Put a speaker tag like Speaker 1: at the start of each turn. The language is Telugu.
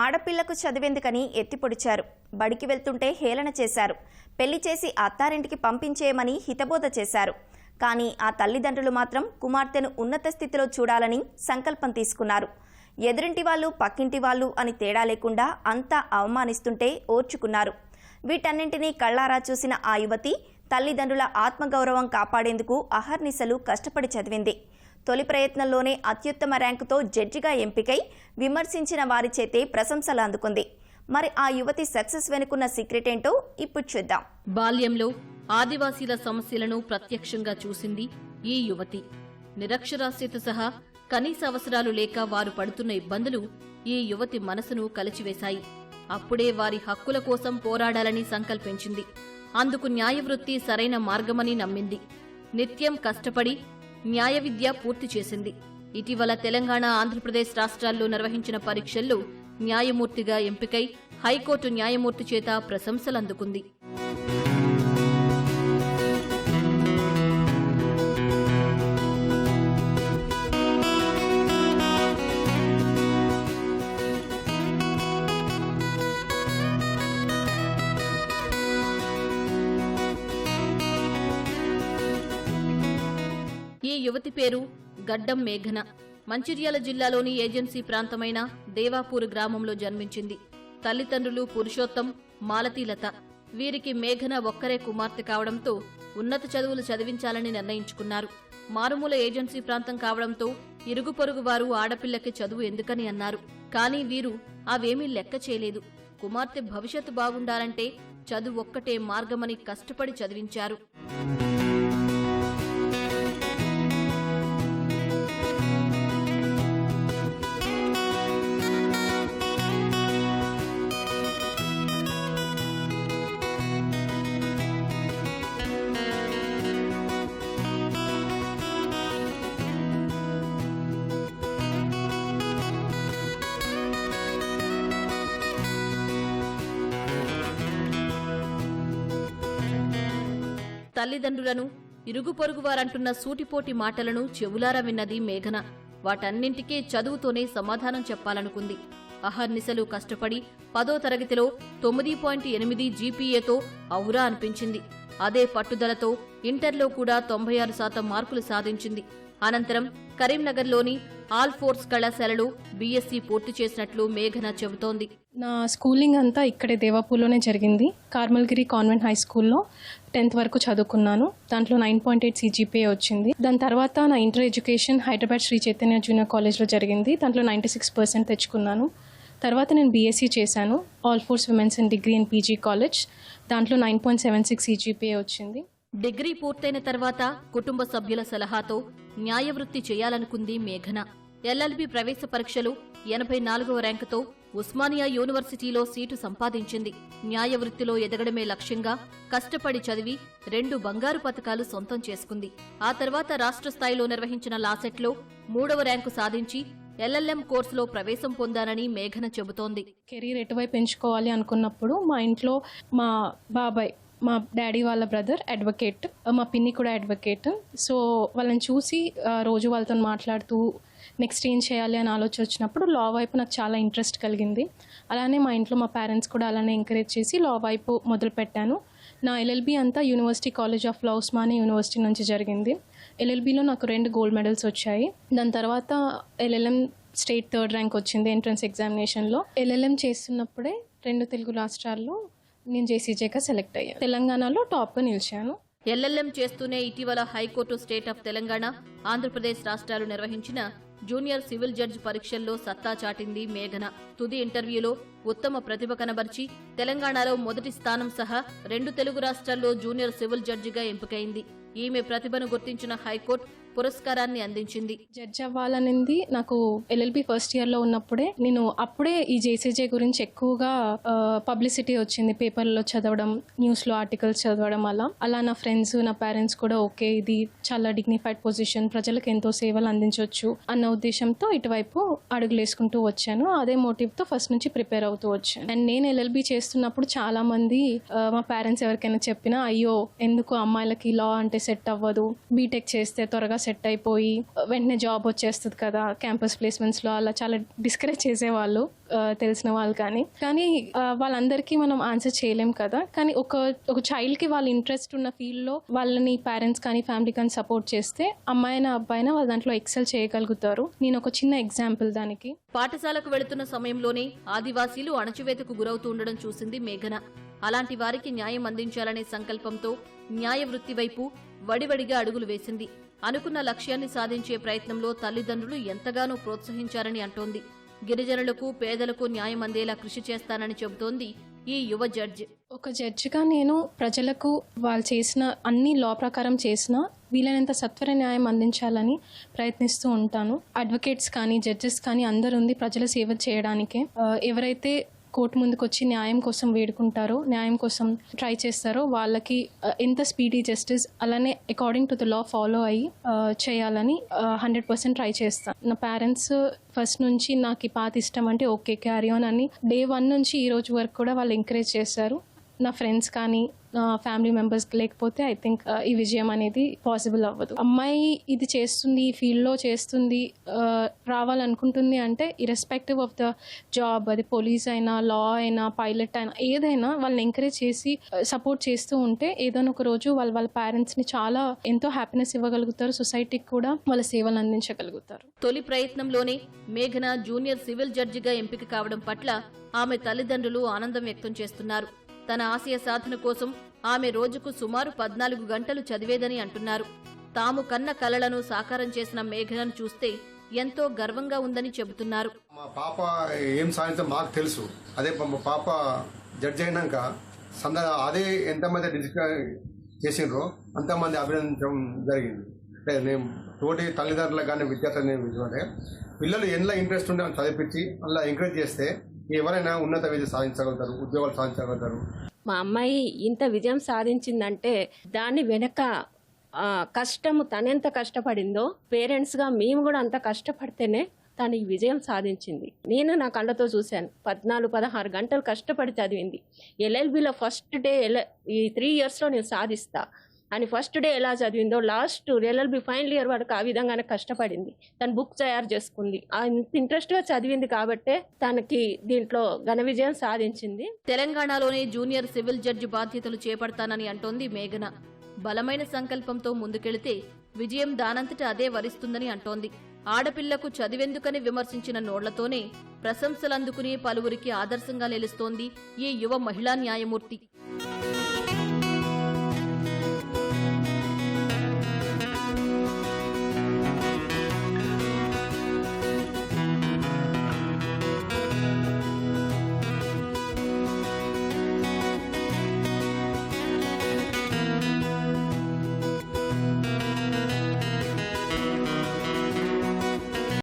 Speaker 1: ఆడపిల్లకు చదివేందుకని ఎత్తిపొడిచారు. బడికి వెళ్తుంటే హేళన చేశారు. పెళ్లి చేసి అత్తారింటికి పంపించేయమని హితబోధ చేశారు. కానీ ఆ తల్లిదండ్రులు మాత్రం కుమార్తెను ఉన్నత స్థితిలో చూడాలని సంకల్పం తీసుకున్నారు. ఎదురింటి వాళ్ళు పక్కింటి వాళ్ళు అని తేడా లేకుండా అంతా అవమానిస్తుంటే ఓర్చుకున్నారు. వీటన్నింటినీ కళ్లారా చూసిన ఆ యువతి తల్లిదండ్రుల ఆత్మగౌరవం కాపాడేందుకు అహర్నిశలు కష్టపడి చదివింది. తొలి ప్రయత్నంలోనే అత్యుత్తమ ర్యాంకుతో జడ్జిగా ఎంపికై విమర్శించిన వారి చేతే ప్రశంసలు అందుకుంది. మరి ఆ యువతి సక్సెస్ వెనుకున్న సీక్రెట్ ఏంటో ఇప్పుడు చూద్దాం.
Speaker 2: బాల్యంలో ఆదివాసీల సమస్యలను ప్రత్యక్షంగా చూసింది ఈ యువతి. నిరక్షరాస్యత సహా కనీస అవసరాలు లేక వారు పడుతున్న ఇబ్బందులు ఈ యువతి మనసును కలిచివేశాయి. అప్పుడే వారి హక్కుల కోసం పోరాడాలని సంకల్పించింది. అందుకు న్యాయవృత్తి సరైన మార్గమని నమ్మింది. నిత్యం కష్టపడి న్యాయ విద్య పూర్తి చేసింది. ఇటీవల తెలంగాణ, ఆంధ్రప్రదేశ్ రాష్ట్రాల్లో నిర్వహించిన పరీక్షల్లో న్యాయమూర్తిగా ఎంపికై హైకోర్టు న్యాయమూర్తి చేత ప్రశంసలందుకుంది. ఈ యువతి పేరు గడ్డం మేఘన. మంచిర్యాల జిల్లాలోని ఏజెన్సీ ప్రాంతమైన దేవాపూర్ గ్రామంలో జన్మించింది. తల్లిదండ్రులు పురుషోత్తం, మాలతీలత. వీరికి మేఘన ఒక్కరే కుమార్తె కావడంతో ఉన్నత చదువులు చదివించాలని నిర్ణయించుకున్నారు. మారుమూల ఏజెన్సీ ప్రాంతం కావడంతో ఇరుగు పొరుగు వారు ఆడపిల్లకి చదువు ఎందుకని అన్నారు. కానీ వీరు అవేమీ లెక్క చేయలేదు. కుమార్తె భవిష్యత్తు బాగుండాలంటే చదువు ఒక్కటే మార్గమని కష్టపడి చదివించారు. తల్లిదండ్రులను, ఇరుగు పొరుగువారంటున్న సూటిపోటి మాటలను చెవులారా విన్నది మేఘన. వాటన్నింటికీ చదువుతోనే సమాధానం చెప్పాలనుకుంది. అహర్నిశలు కష్టపడి 10వ తరగతిలో 9.8 జీపీఏతో ఔరా అనిపించింది. అదే పట్టుదలతో ఇంటర్లో కూడా 96% మార్కులు సాధించింది. అనంతరం కరీంనగర్లోని ఆల్ ఫోర్స్ కళాశాలలో బీఎస్సీ పూర్తి చేసినట్లు మేఘన చెబుతోంది.
Speaker 3: నా స్కూలింగ్ అంతా ఇక్కడే దేవాపూర్లోనే జరిగింది. కార్మల్గిరి కాన్వెంట్ హై స్కూల్లో 10th వరకు చదువుకున్నాను. దాంట్లో 9.8 CGPA వచ్చింది. దాని తర్వాత నా inter education Hyderabad Shri Chaitanya junior కాలేజ్లో జరిగింది. దాంట్లో 96% తెచ్చుకున్నాను. తర్వాత నేను బీఎస్సీ చేశాను all force women's and degree in PG college. దాంట్లో 9.76 CGPA వచ్చింది.
Speaker 2: డిగ్రీ పూర్తయిన తర్వాత కుటుంబ సభ్యుల సలహాతో న్యాయవృత్తి చేయాలనుకుంది మేఘన. ఎల్ఎల్బి ప్రవేశ పరీక్షలు 84వ ర్యాంకుతో ఉస్మానియా యూనివర్సిటీలో సీటు సంపాదించింది. న్యాయవృత్తిలో ఎదగడమే లక్ష్యంగా కష్టపడి చదివి 2 బంగారు పతకాలు సొంతం చేసుకుంది. ఆ తర్వాత రాష్ట్ర స్థాయిలో నిర్వహించిన లాసెట్లో 3వ ర్యాంకు సాధించి ఎల్ఎల్ఎం కోర్సులో ప్రవేశం పొందానని మేఘన చెబుతోంది.
Speaker 3: కెరీర్ ఎటువైపు ఎంచుకోవాలి అనుకున్నప్పుడు మా ఇంట్లో మా బాబాయ్, మా డాడీ వాళ్ళ బ్రదర్ అడ్వకేట్, మా పిన్ని కూడా అడ్వకేట్. సో వాళ్ళని చూసి రోజు వాళ్ళతో మాట్లాడుతూ నెక్స్ట్ ఏం చేయాలి అని ఆలోచన వచ్చినప్పుడు లా వైపు నాకు చాలా ఇంట్రెస్ట్ కలిగింది. అలానే మా ఇంట్లో మా పేరెంట్స్ కూడా అలానే ఎంకరేజ్ చేసి లా వైపు మొదలుపెట్టాను. నా ఎల్ఎల్బి అంతా university college of law Osmania university నుంచి జరిగింది. ఎల్ఎల్బిలో నాకు 2 గోల్డ్ మెడల్స్ వచ్చాయి. దాని తర్వాత ఎల్ఎల్ఎం స్టేట్ 3rd ర్యాంక్ వచ్చింది ఎంట్రన్స్ ఎగ్జామినేషన్లో. ఎల్ఎల్ఎం చేస్తున్నప్పుడే 2 తెలుగు రాష్ట్రాల్లో నేను జేసీజేగా సెలెక్ట్ అయ్యాను. తెలంగాణలో టాప్గా నిలిచాను.
Speaker 2: ఎల్ఎల్ఎం చేస్తూనే ఇటీవల high court, state of Telangana, Andhra Pradesh రాష్ట్రాలు నిర్వహించిన జూనియర్ సివిల్ జడ్జ్ పరీక్షల్లో సత్తా చాటింది మేఘన. తుది ఇంటర్వ్యూలో ఉత్తమ ప్రతిభ కనబర్చి తెలంగాణలో మొదటి స్థానం సహా 2 తెలుగు రాష్ట్రాల్లో జూనియర్ సివిల్ జడ్జిగా ఎంపికైంది. ఈమె ప్రతిభను గుర్తించిన హైకోర్టు పురస్కారాన్ని అందించింది.
Speaker 3: జడ్జ్ అవ్వాలనింది నాకు ఎల్ఎల్బి ఫస్ట్ ఇయర్లో ఉన్నప్పుడే. నేను అప్పుడే ఈ జేసీజే గురించి ఎక్కువగా పబ్లిసిటీ వచ్చింది, పేపర్లో చదవడం, న్యూస్లో ఆర్టికల్స్ చదవడం. అలా నా ఫ్రెండ్స్, నా పేరెంట్స్ కూడా ఓకే, ఇది చాలా డిగ్నిఫైడ్ పొజిషన్, ప్రజలకు ఎంతో సేవలు అందించవచ్చు అన్న ఉద్దేశంతో ఇటువైపు అడుగులేసుకుంటూ వచ్చాను. అదే మోటివ్తో ఫస్ట్ నుంచి ప్రిపేర్ అవుతూ వచ్చాను. అండ్ నేను ఎల్ఎల్బి చేస్తున్నప్పుడు చాలా మంది మా పేరెంట్స్ ఎవరికైనా చెప్పినా, అయ్యో ఎందుకు అమ్మాయిలకి లా అంటే సెట్ అవ్వదు, బీటెక్ చేస్తే త్వరగా సెట్ అయిపోయి వెంటనే జాబ్ వచ్చేస్తుంది కదా క్యాంపస్ ప్లేస్మెంట్స్లో, అలా చాలా డిస్కరేజ్ చేసేవాళ్ళు తెలిసిన వాళ్ళు. కానీ వాళ్ళందరికీ మనం ఆన్సర్ చేయలేం కదా. కానీ ఒక చైల్డ్కి వాళ్ళ ఇంట్రెస్ట్ ఉన్న ఫీల్డ్లో వాళ్ళని పేరెంట్స్ కానీ ఫ్యామిలీ కానీ సపోర్ట్ చేస్తే అమ్మాయినా అబ్బాయినా వాళ్ళ దాంట్లో ఎక్సెల్ చేయగలుగుతారు. నేను ఒక చిన్న ఎగ్జాంపుల్ దానికి.
Speaker 2: పాఠశాలకు వెళుతున్న సమయంలోనే ఆదివాసీలు అణచివేతకు గురవుతూ ఉండడం చూసింది మేఘన. అలాంటి వారికి న్యాయం అందించాలనే సంకల్పంతో న్యాయ వృత్తి వైపు వడివడిగా అడుగులు వేసింది. అనుకున్న లక్ష్యాన్ని సాధించే ప్రయత్నంలో తల్లిదండ్రులు ఎంతగానో ప్రోత్సహించారని అంటోంది. గిరిజనులకు పేదలకు న్యాయం అందేలా కృషి చేస్తానని చెబుతోంది ఈ యువ జడ్జి.
Speaker 3: ఒక జడ్జిగా నేను ప్రజలకు వాళ్ళు చేసిన అన్ని లా ప్రకారం చేసిన వీలైనంత సత్వర న్యాయం అందించాలని ప్రయత్నిస్తూ ఉంటాను. అడ్వకేట్స్ కానీ జడ్జెస్ కానీ అందరూ ఉంది ప్రజల సేవ చేయడానికే. ఎవరైతే కోర్టు ముందుకు వచ్చి న్యాయం కోసం వేడుకుంటారో, న్యాయం కోసం ట్రై చేస్తారో వాళ్ళకి ఎంత స్పీడీ జస్టిస్ అలానే according to the law follow అయ్యి చేయాలని 100% ట్రై చేస్తాను. నా పేరెంట్స్ ఫస్ట్ నుంచి నాకు ఈ పాత ఇష్టం అంటే ఓకే క్యారీ ఆన్ అని డే 1 నుంచి ఈ రోజు వరకు కూడా వాళ్ళు ఎంకరేజ్ చేశారు. నా ఫ్రెండ్స్ కానీ నా ఫ్యామిలీ మెంబర్స్ లేకపోతే ఐ థింక్ ఈ విజయం అనేది పాసిబుల్ అవ్వదు. అమ్మాయి ఇది చేస్తుంది, ఈ ఫీల్డ్లో చేస్తుంది, రావాలనుకుంటుంది అంటే ఇర్రెస్పెక్టివ్ ఆఫ్ ద జాబ్, అది పోలీస్ అయినా లా అయినా పైలట్ అయినా ఏదైనా వాళ్ళని ఎంకరేజ్ చేసి సపోర్ట్ చేస్తూ ఉంటే ఏదైనా ఒక రోజు వాళ్ళ పేరెంట్స్ని చాలా ఎంతో హ్యాపీనెస్ ఇవ్వగలుగుతారు, సొసైటీకి కూడా వాళ్ళ సేవలు అందించగలుగుతారు.
Speaker 2: తొలి ప్రయత్నంలోనే మేఘన జూనియర్ సివిల్ జడ్జిగా ఎంపిక కావడం పట్ల ఆమె తల్లిదండ్రులు ఆనందం వ్యక్తం చేస్తున్నారు. తన ఆశయ సాధన కోసం ఆమె రోజుకు సుమారు 14 గంటలు చదివేదని అంటున్నారు. తాము కన్న కలలను సాకారం చేసిన మేఘనను చూస్తే ఎంతో గర్వంగా ఉందని చెబుతున్నారు.
Speaker 4: మా పాప ఏం సాధించో మాకు తెలుసు. అదే మా పాప జడ్జి అయినాక అదే ఎంతమంది డిసిప్లిన్ చేసిండ్రో అంతమంది అభినందించడం జరిగింది. అంటే నేను తోటి తల్లిదండ్రులకు కానీ విద్యార్థులు పిల్లలు ఎలా ఇంట్రెస్ట్ ఉంటే చదివించి అలా ఎంకరేజ్ చేస్తే ఎవరైనా ఉన్నత విద్య సాధించగలుగుతారు, ఉద్యోగాలు సాధించగలుగుతారు.
Speaker 5: మా అమ్మాయి ఇంత విజయం సాధించిందంటే దాని వెనక కష్టము, తనెంత కష్టపడిందో పేరెంట్స్గా మేము కూడా అంత కష్టపడితేనే తను ఈ విజయం సాధించింది. నేను నా కళ్ళతో చూశాను. 14-16 గంటలు కష్టపడి చదివింది. ఎల్ఎల్బిలో ఫస్ట్ డే ఈ 3 yearsలో నేను సాధిస్తా అని ఫస్ట్ డే ఎలా చదివిందో లాస్ట్ ఎల్ఎల్బి ఫైనల్ ఇయర్ వరకు ఆ విధంగానే కష్టపడింది. తను బుక్ తయారు చేసుకుంది. అంత ఇంట్రెస్ట్గా చదివింది కాబట్టే తనకి దీంట్లో ఘన విజయం సాధించింది.
Speaker 2: తెలంగాణలోనే జూనియర్ సివిల్ జడ్జి బాధ్యతలు చేపడతానని అంటోంది మేఘన. బలమైన సంకల్పంతో ముందుకెళితే విజయం దానంతట అదే వరిస్తుందని అంటోంది. ఆడపిల్లకు చదివెందుకని విమర్శించిన నోళ్లతోనే ప్రశంసలందుకుని పలువురికి ఆదర్శంగా నిలుస్తోంది ఈ యువ మహిళా న్యాయమూర్తి.